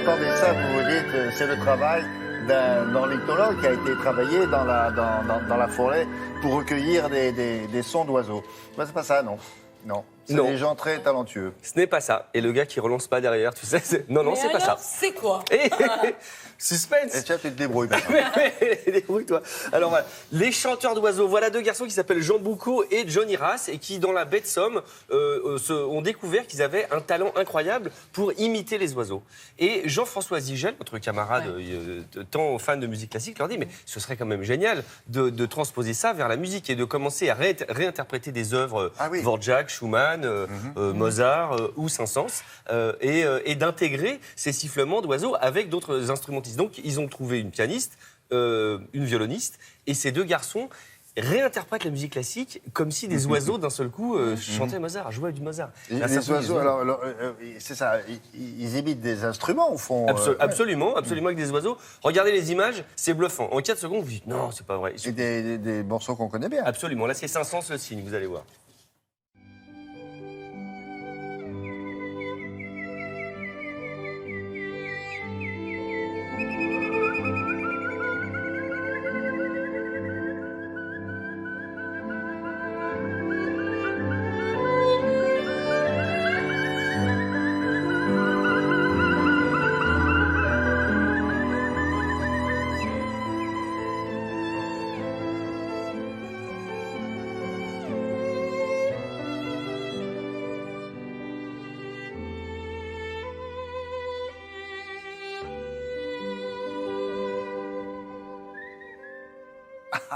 entendez ça, vous vous dites, c'est le travail d'un ornithologue qui a été travaillé dans la forêt pour recueillir des sons d'oiseaux. Ben, c'est pas ça, non. Non. C'est Non. des gens très talentueux. Ce n'est pas ça. Et le gars qui relance pas derrière, tu sais, non, non, c'est pas ça. C'est quoi? Suspense. Et tiens, tu te débrouilles maintenant. Débrouille-toi. Alors voilà, les chanteurs d'oiseaux. Voilà deux garçons qui s'appellent Jean Boucaud et Johnny Rass et qui, dans la baie de Somme, ont découvert qu'ils avaient un talent incroyable pour imiter les oiseaux. Et Jean-François Zigel, notre camarade tant fan de musique classique, leur dit mais ce serait quand même génial de transposer ça vers la musique et de commencer à réinterpréter des œuvres Dvorak, Schumann, Mozart ou Saint-Saëns et d'intégrer ces sifflements d'oiseaux avec d'autres instrumentistes. Donc, ils ont trouvé une pianiste, une violoniste, et ces deux garçons réinterprètent la musique classique comme si des oiseaux, d'un seul coup, chantaient Mozart, jouaient du Mozart. Les oiseaux, alors c'est ça, ils imitent des instruments, au fond. Absolument, avec des oiseaux. Regardez les images, c'est bluffant. En 4 secondes, vous dites non, c'est pas vrai. Et des morceaux qu'on connaît bien. Absolument, là c'est Saint-Saëns le signe, vous allez voir.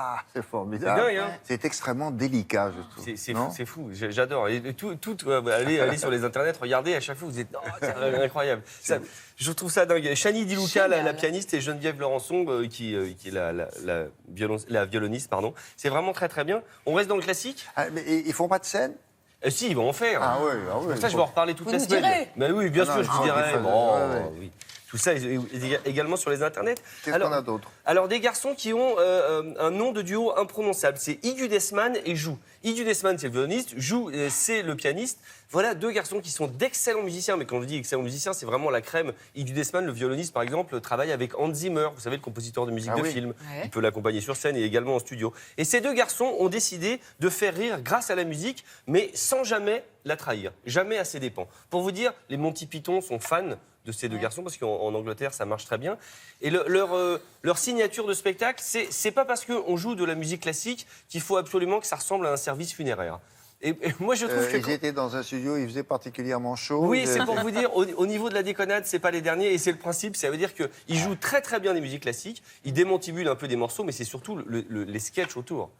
Ah, c'est formidable. C'est dingue, hein. C'est extrêmement délicat, je trouve. C'est fou, j'adore. Et allez sur les internets, regardez, à chaque fois vous dites oh, c'est incroyable. Je trouve ça dingue. Chani Di Luca, la pianiste, et Geneviève Laurençon, qui est la violoniste, pardon. C'est vraiment très très bien. On reste dans le classique. Ah, mais ils font pas de scène? Si, ils vont en faire. Ah oui, Pour ça, je vais en reparler toute la semaine. Direz. Mais oui, bien sûr, je vous dirai. Oui. Tout ça également sur les internets. Qu'est-ce qu'on a d'autre? Alors, des garçons qui ont un nom de duo imprononçable. C'est Igu Desman et Jou. Igu Desman, c'est le violoniste. Jou, c'est le pianiste. Voilà deux garçons qui sont d'excellents musiciens. Mais quand je dis excellents musiciens, c'est vraiment la crème. Igu Desman, le violoniste, par exemple, travaille avec Hans Zimmer. Vous savez, le compositeur de musique de film. Ouais. Il peut l'accompagner sur scène et également en studio. Et ces deux garçons ont décidé de faire rire grâce à la musique, mais sans jamais la trahir. Jamais à ses dépens. Pour vous dire, les Monty Python sont fans de ces deux garçons, parce qu'en Angleterre, ça marche très bien. Et leur signature de spectacle, c'est pas parce qu'on joue de la musique classique qu'il faut absolument que ça ressemble à un service funéraire. Et moi, je trouve que... Ils étaient dans un studio, il faisait particulièrement chaud. Oui, c'est pour vous dire, au niveau de la déconnade, c'est pas les derniers, et c'est le principe, ça veut dire qu'ils jouent très très bien des musiques classiques, ils démantibulent un peu des morceaux, mais c'est surtout les sketchs autour.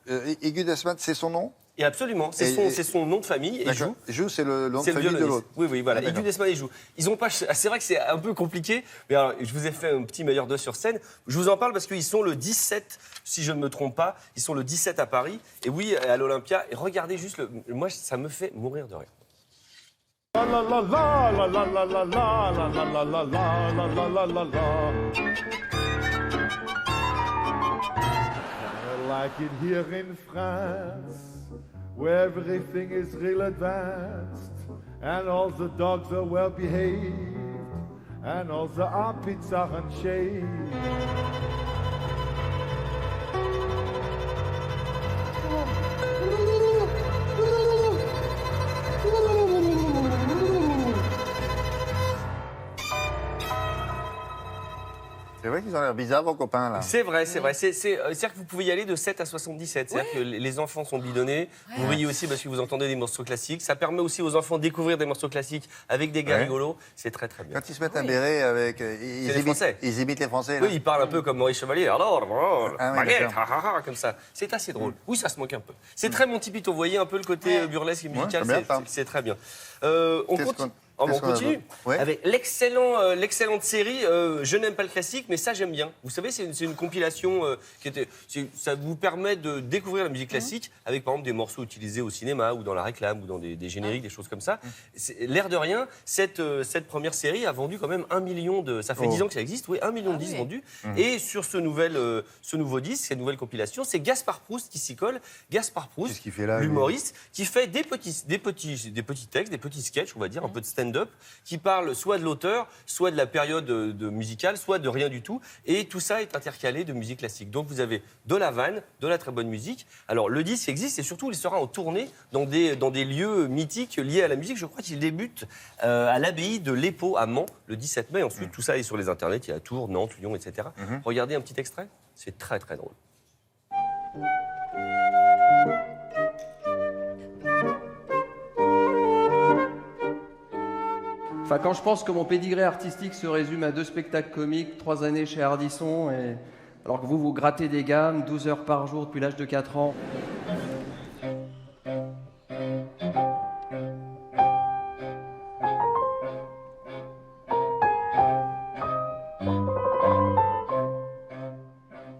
Igu Desman, c'est son nom? Et absolument, c'est son nom de famille, et Jou. Jou, c'est le nom de famille de l'autre. Oui, voilà. Ah, Igu Desman et Jou. Ils ont pas. C'est vrai que c'est un peu compliqué, mais alors, je vous ai fait un petit meilleur d'eux sur scène. Je vous en parle parce qu'ils sont le 17, si je ne me trompe pas, ils sont le 17 à Paris, et oui, à l'Olympia. Et regardez juste, moi, ça me fait mourir de rire. La la la la la la la la la la la la la la la la. I like it here in France, where everything is real advanced, and all the dogs are well behaved, and all the armpits are unshaved. C'est vrai qu'ils ont l'air bizarres, vos copains, là. C'est vrai. C'est-à-dire que vous pouvez y aller de 7 à 77. C'est-à-dire que les enfants sont bidonnés. Vous riez aussi parce que vous entendez des morceaux classiques. Ça permet aussi aux enfants de découvrir des morceaux classiques avec des gars rigolos. C'est très, très bien. Quand ils se mettent un béret avec... les Français. Ils imitent les Français, là. Oui, ils parlent un peu comme Maurice Chevalier. Alors, baguette, d'accord. comme ça. C'est assez drôle. Oui, ça se moque un peu. C'est très Monty Python. Vous voyez un peu le côté burlesque et musical. C'est très bien. On continue avec l'excellente série Je n'aime pas le classique, mais ça j'aime bien. Vous savez, c'est une compilation ça vous permet de découvrir la musique classique avec par exemple des morceaux utilisés au cinéma ou dans la réclame ou dans des génériques, des choses comme ça. L'air de rien, cette première série a vendu quand même 1 million de... Ça fait 10 ans que ça existe, 1 million de disques vendus. Et sur ce nouveau disque, cette nouvelle compilation, c'est Gaspard Proust qui s'y colle. Gaspard Proust, l'humoriste, qui fait des petits textes, des petits sketchs, on va dire, un peu de stand-up stand-up qui parle soit de l'auteur, soit de la période de musicale, soit de rien du tout. Et tout ça est intercalé de musique classique. Donc vous avez de la vanne, de la très bonne musique. Alors le disque existe et surtout il sera en tournée dans des lieux mythiques liés à la musique. Je crois qu'il débute à l'abbaye de l'Épau à Mans le 17 mai. Ensuite tout ça est sur les internets, il y a Tours, Nantes, Lyon, etc. Regardez un petit extrait, c'est très très drôle. Enfin, quand je pense que mon pédigré artistique se résume à 2 spectacles comiques, 3 années chez Ardisson, et alors que vous grattez des gammes, 12 heures par jour depuis l'âge de 4 ans.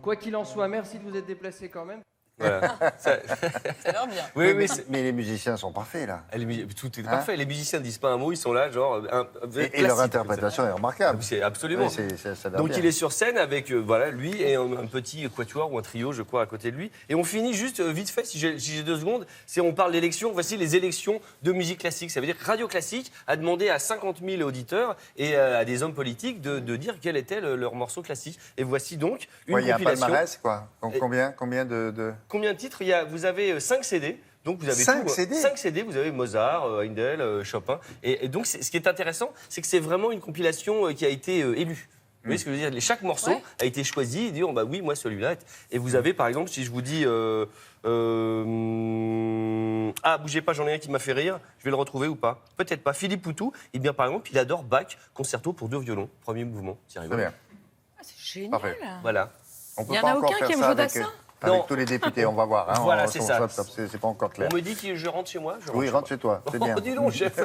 Quoi qu'il en soit, merci de vous être déplacé quand même. Voilà. Ça a l'air bien. Oui, oui, Mais les musiciens sont parfaits, là. tout est parfait. Les musiciens ne disent pas un mot, ils sont là, genre. Et leur interprétation est remarquable. C'est absolument. Oui, ça a l'air Donc bien. il est sur scène avec voilà, lui et un petit quatuor ou un trio, je crois, à côté de lui. Et on finit juste vite fait, si j'ai 2 secondes, on parle d'élections. Voici les élections de musique classique. Ça veut dire que Radio Classique a demandé à 50 000 auditeurs et à des hommes politiques de dire quel était leur morceau classique. Et voici donc une Ouais, il y a un compilation. palmarès, quoi. Combien de... Combien de titres vous avez 5 CD. Donc vous avez 5 CD 5 CD, vous avez Mozart, Handel, Chopin. Et donc ce qui est intéressant, c'est que c'est vraiment une compilation qui a été élue. Vous voyez ce que je veux dire? Chaque morceau a été choisi et dit bah oui, moi celui-là. Et vous avez par exemple, si je vous dis bougez pas, j'en ai un qui m'a fait rire, je vais le retrouver ou pas? Peut-être pas. Philippe Poutou, eh bien par exemple, il adore Bach, concerto pour 2 violons, premier mouvement. C'est Très bien. Ah, c'est génial. Parfait. Voilà. On peut Il y en pas a encore aucun faire qui aime ça Jodassin avec Non. tous les députés, on va voir. Hein. Voilà, c'est ça. C'est pas encore clair. On me dit que je rentre chez moi. Oui, rentre chez toi, c'est bien. Oh, dis donc, chef.